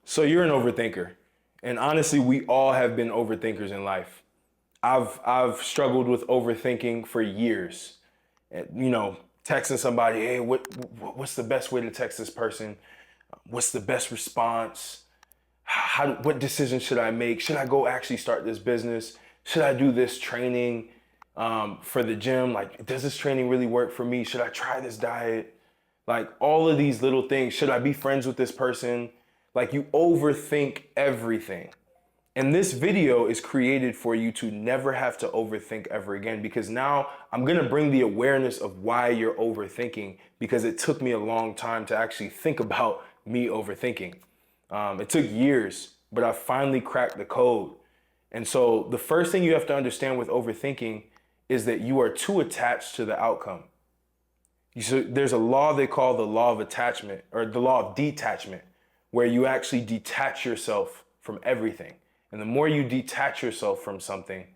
So you're an overthinker. And honestly, we all have been overthinkers in life. I've struggled with overthinking for years. Texting somebody, hey, what's the best way to text this person? What's the best response? What decision should I make? Should I go actually start this business? Should I do this training for the gym? Like, does this training really work for me? Should I try this diet? Like all of these little things. Should I be friends with this person? Like you overthink everything. And this video is created for you to never have to overthink ever again, because now I'm gonna bring the awareness of why you're overthinking, because it took me a long time to actually think about me overthinking. It took years, but I finally cracked the code. And so the first thing you have to understand with overthinking is that you are too attached to the outcome. So there's a law they call the law of attachment, or the law of detachment, where you actually detach yourself from everything. And the more you detach yourself from something,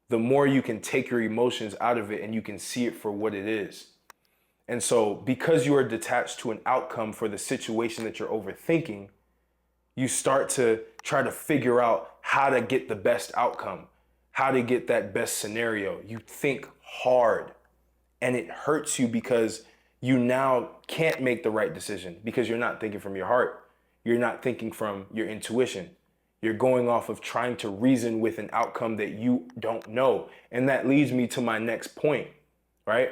the more you can take your emotions out of it and you can see it for what it is. And so because you are detached to an outcome for the situation that you're overthinking, you start to try to figure out how to get the best outcome, how to get that best scenario. You think hard and it hurts you because you now can't make the right decision because you're not thinking from your heart. You're not thinking from your intuition. You're going off of trying to reason with an outcome that you don't know. And that leads me to my next point, right?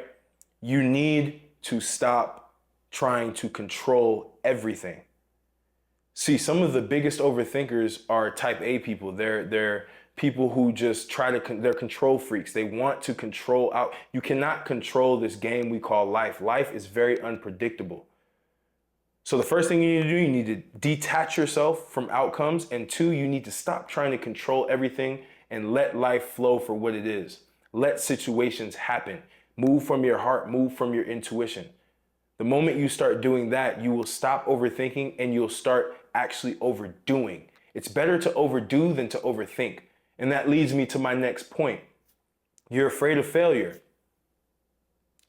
You need to stop trying to control everything. See, some of the biggest overthinkers are type A people. They're people who just they're control freaks. They want to control out. You cannot control this game we call life. Life is very unpredictable. So the first thing you need to do, you need to detach yourself from outcomes. And two, you need to stop trying to control everything and let life flow for what it is. Let situations happen. Move from your heart, move from your intuition. The moment you start doing that, you will stop overthinking and you'll start actually overdoing. It's better to overdo than to overthink. And that leads me to my next point. You're afraid of failure.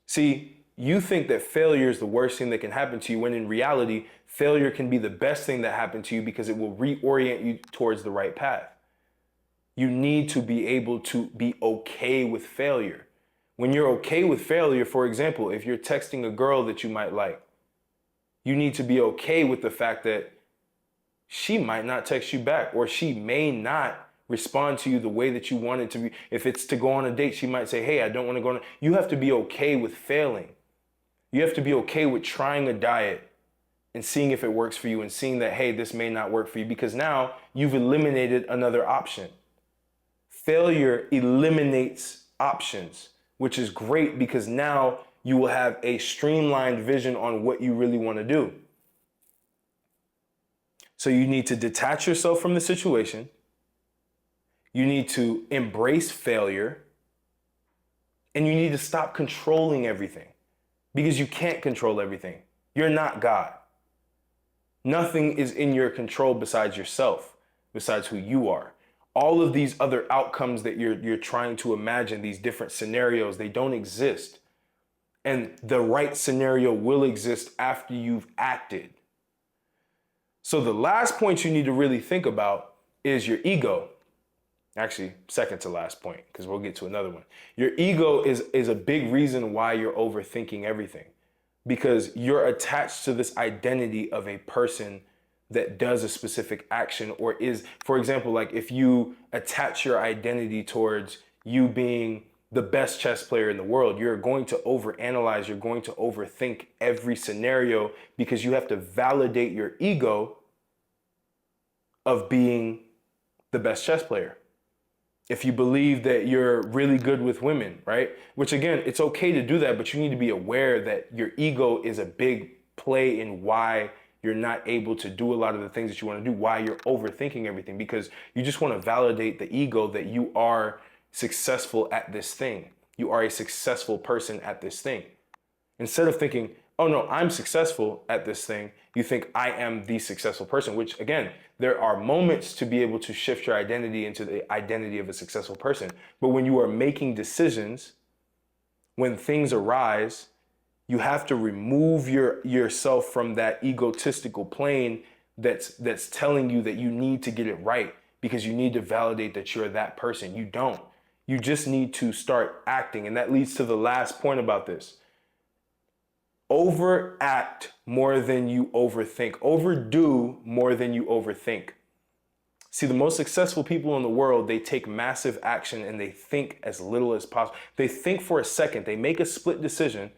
See, you think that failure is the worst thing that can happen to you, when in reality, failure can be the best thing that happened to you because it will reorient you towards the right path. You need to be able to be okay with failure. When you're okay with failure, for example, if you're texting a girl that you might like, you need to be okay with the fact that she might not text you back, or she may not respond to you the way that you want it to be. If it's to go on a date, she might say, hey, I don't want to go on. You have to be okay with failing. You have to be okay with trying a diet and seeing if it works for you and seeing that, hey, this may not work for you, because now you've eliminated another option. Failure eliminates options, which is great because now you will have a streamlined vision on what you really want to do. So you need to detach yourself from the situation. You need to embrace failure, and you need to stop controlling everything. Because you can't control everything. You're not God. Nothing is in your control besides yourself, besides who you are. All of these other outcomes that you're trying to imagine, these different scenarios, they don't exist. And the right scenario will exist after you've acted. So the last point you need to really think about is your ego. Actually, second to last point, because we'll get to another one. Your ego is a big reason why you're overthinking everything, because you're attached to this identity of a person that does a specific action, or is, for example, like if you attach your identity towards you being the best chess player in the world, you're going to overanalyze, you're going to overthink every scenario because you have to validate your ego of being the best chess player. If you believe that you're really good with women, right? Which again, it's okay to do that, but you need to be aware that your ego is a big play in why you're not able to do a lot of the things that you want to do, why you're overthinking everything, because you just want to validate the ego that you are successful at this thing. You are a successful person at this thing. Instead of thinking, oh no, I'm successful at this thing, you think I am the successful person, which again, there are moments to be able to shift your identity into the identity of a successful person. But when you are making decisions, when things arise, you have to remove yourself from that egotistical plane that's telling you that you need to get it right because you need to validate that you're that person. You don't. You just need to start acting. And that leads to the last point about this. Overact more than you overthink. Overdo more than you overthink. See, the most successful people in the world, they take massive action and they think as little as possible. They think for a second, they make a split decision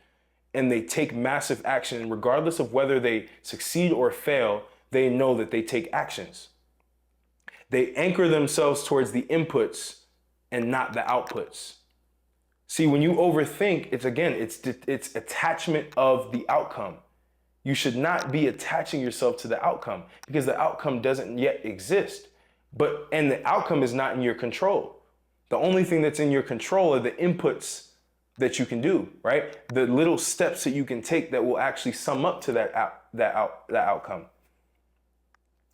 and they take massive action. And regardless of whether they succeed or fail, they know that they take actions. They anchor themselves towards the inputs and not the outputs. See, when you overthink, it's attachment of the outcome. You should not be attaching yourself to the outcome because the outcome doesn't yet exist. And the outcome is not in your control. The only thing that's in your control are the inputs that you can do, right? The little steps that you can take that will actually sum up to that outcome.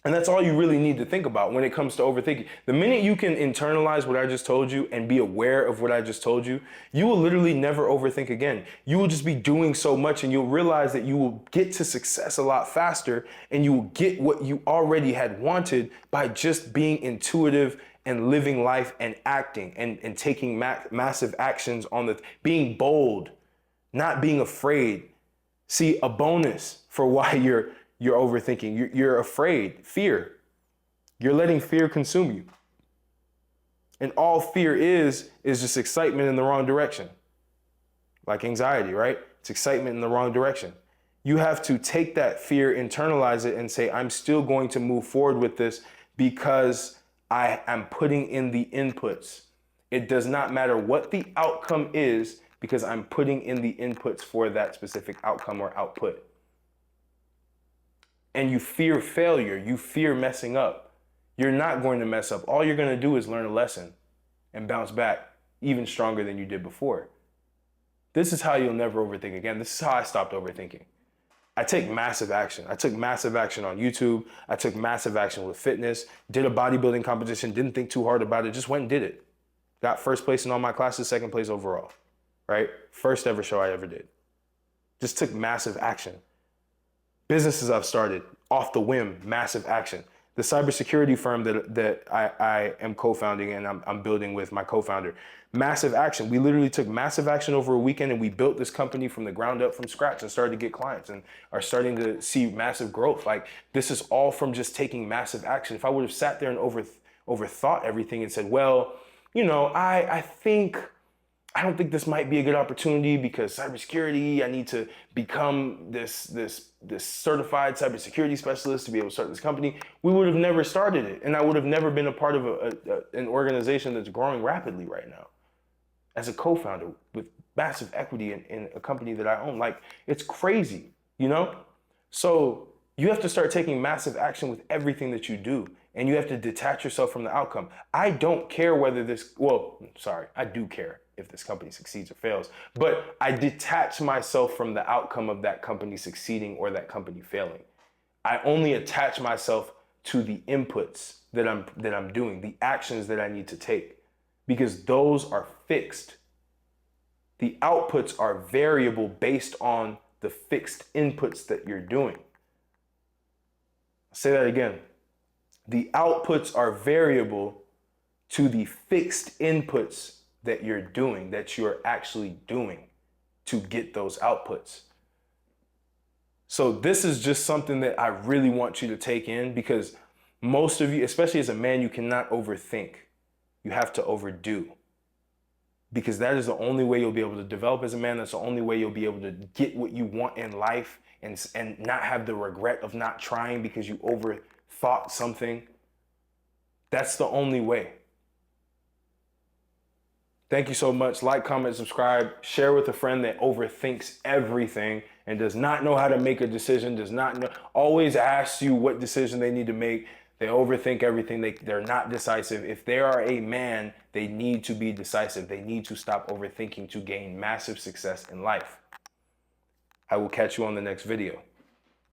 And that's all you really need to think about when it comes to overthinking. The minute you can internalize what I just told you and be aware of what I just told you, you will literally never overthink again. You will just be doing so much and you'll realize that you will get to success a lot faster and you will get what you already had wanted by just being intuitive and living life and acting and taking massive actions on being bold, not being afraid. See, a bonus for why you're overthinking. You're afraid, fear. You're letting fear consume you. And all fear is just excitement in the wrong direction. Like anxiety, right? It's excitement in the wrong direction. You have to take that fear, internalize it, and say, I'm still going to move forward with this because I am putting in the inputs. It does not matter what the outcome is because I'm putting in the inputs for that specific outcome or output. And you fear failure, you fear messing up. You're not going to mess up. All you're going to do is learn a lesson and bounce back even stronger than you did before. This is how you'll never overthink again. This is how I stopped overthinking. I take massive action. I took massive action on YouTube. I took massive action with fitness, did a bodybuilding competition, didn't think too hard about it, just went and did it. Got first place in all my classes, second place overall, right? First ever show I ever did. Just took massive action. Businesses I've started, off the whim, massive action. The cybersecurity firm that I am co-founding and I'm building with my co-founder, massive action. We literally took massive action over a weekend and we built this company from the ground up from scratch and started to get clients and are starting to see massive growth. Like this is all from just taking massive action. If I would have sat there and overthought everything and said, well, you know, I don't think this might be a good opportunity because cybersecurity, I need to become this certified cybersecurity specialist to be able to start this company. We would have never started it. And I would have never been a part of an organization that's growing rapidly right now. As a co-founder with massive equity in a company that I own, like it's crazy, you know? So you have to start taking massive action with everything that you do. And you have to detach yourself from the outcome. I don't care whether I do care if this company succeeds or fails, but I detach myself from the outcome of that company succeeding or that company failing. I only attach myself to the inputs that I'm doing, the actions that I need to take, because those are fixed. The outputs are variable based on the fixed inputs that you're doing. I'll say that again. The outputs are variable to the fixed inputs that you're doing, that you're actually doing to get those outputs. So this is just something that I really want you to take in because most of you, especially as a man, you cannot overthink. You have to overdo. Because that is the only way you'll be able to develop as a man. That's the only way you'll be able to get what you want in life and not have the regret of not trying because you overthought something. That's the only way. Thank you so much. Like, comment, subscribe, share with a friend that overthinks everything and does not know how to make a decision, does not know, always asks you what decision they need to make. They overthink everything. They're not decisive. If they are a man, they need to be decisive. They need to stop overthinking to gain massive success in life. I will catch you on the next video.